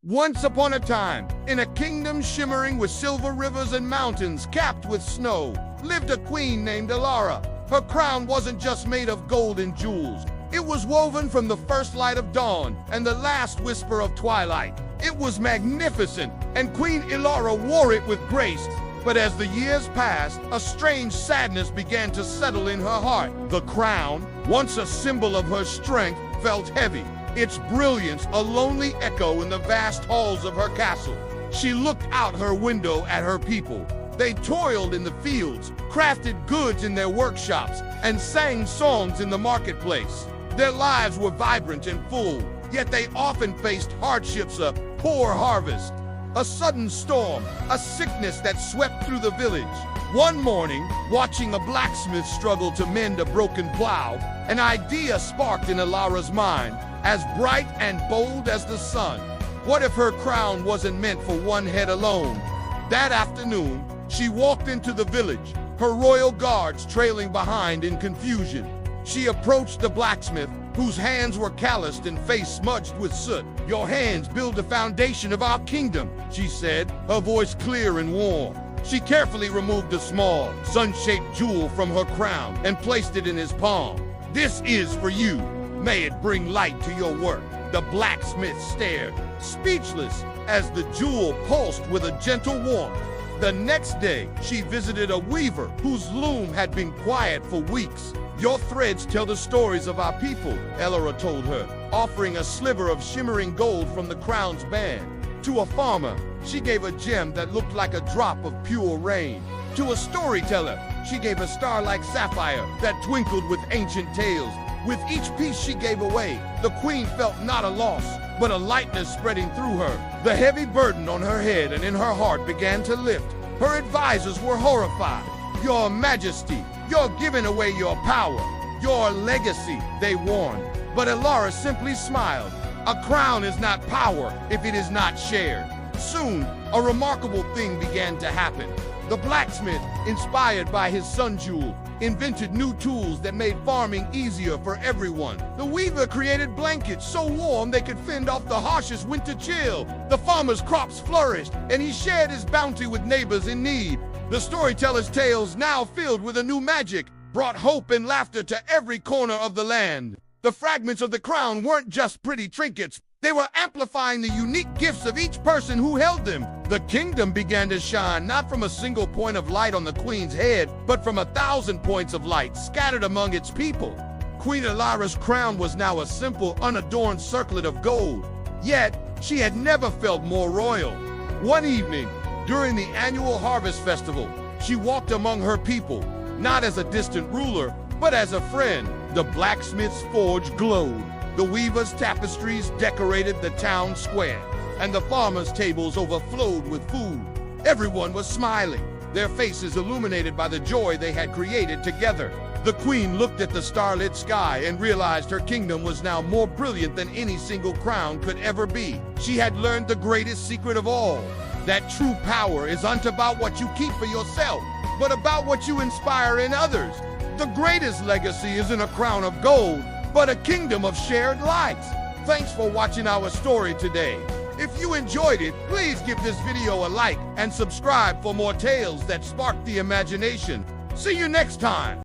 Once upon a time, in a kingdom shimmering with silver rivers and mountains capped with snow, lived a queen named Alara. Her crown wasn't just made of gold and jewels. It was woven from the first light of dawn and the last whisper of twilight. It was magnificent, and Queen Alara wore it with grace. But as the years passed, a strange sadness began to settle in her heart. The crown, once a symbol of her strength, felt heavy, its brilliance a lonely echo in the vast halls of her castle. She looked out her window at her people. They toiled in the fields, crafted goods in their workshops, and sang songs in the marketplace. Their lives were vibrant and full, yet they often faced hardships, a poor harvest, a sudden storm, a sickness that swept through the village. One morning, watching a blacksmith struggle to mend a broken plow, an idea sparked in Alara's mind, as bright and bold as the sun. What if her crown wasn't meant for one head alone? That afternoon, she walked into the village, her royal guards trailing behind in confusion. She approached the blacksmith, whose hands were calloused and face smudged with soot. "Your hands build the foundation of our kingdom," she said, her voice clear and warm. She carefully removed a small, sun-shaped jewel from her crown and placed it in his palm. "This is for you. May it bring light to your work." The blacksmith stared, speechless, as the jewel pulsed with a gentle warmth. The next day, she visited a weaver whose loom had been quiet for weeks. "Your threads tell the stories of our people," Alara told her, offering a sliver of shimmering gold from the crown's band. To a farmer, she gave a gem that looked like a drop of pure rain. To a storyteller, she gave a star-like sapphire that twinkled with ancient tales. With each piece she gave away, the queen felt not a loss, but a lightness spreading through her. The heavy burden on her head and in her heart began to lift. Her advisors were horrified. "Your Majesty, you're giving away your power, your legacy," they warned. But Alara simply smiled. A crown is not power if it is not shared. Soon, a remarkable thing began to happen. The blacksmith, inspired by his sun jewel, invented new tools that made farming easier for everyone. The weaver created blankets so warm they could fend off the harshest winter chill. The farmer's crops flourished, and he shared his bounty with neighbors in need. The storyteller's tales, now filled with a new magic, brought hope and laughter to every corner of the land. The fragments of the crown weren't just pretty trinkets. They were amplifying the unique gifts of each person who held them. The kingdom began to shine not from a single point of light on the queen's head, but from 1,000 points of light scattered among its people. Queen Alara's crown was now a simple, unadorned circlet of gold. Yet, she had never felt more royal. One evening, during the annual harvest festival, she walked among her people, not as a distant ruler, but as a friend. The blacksmith's forge glowed. The weaver's tapestries decorated the town square, and the farmer's tables overflowed with food. Everyone was smiling, their faces illuminated by the joy they had created together. The queen looked at the starlit sky and realized her kingdom was now more brilliant than any single crown could ever be. She had learned the greatest secret of all, that true power isn't about what you keep for yourself, but about what you inspire in others. The greatest legacy isn't a crown of gold, but a kingdom of shared lights. Thanks for watching our story today. If you enjoyed it, please give this video a like and subscribe for more tales that spark the imagination. See you next time.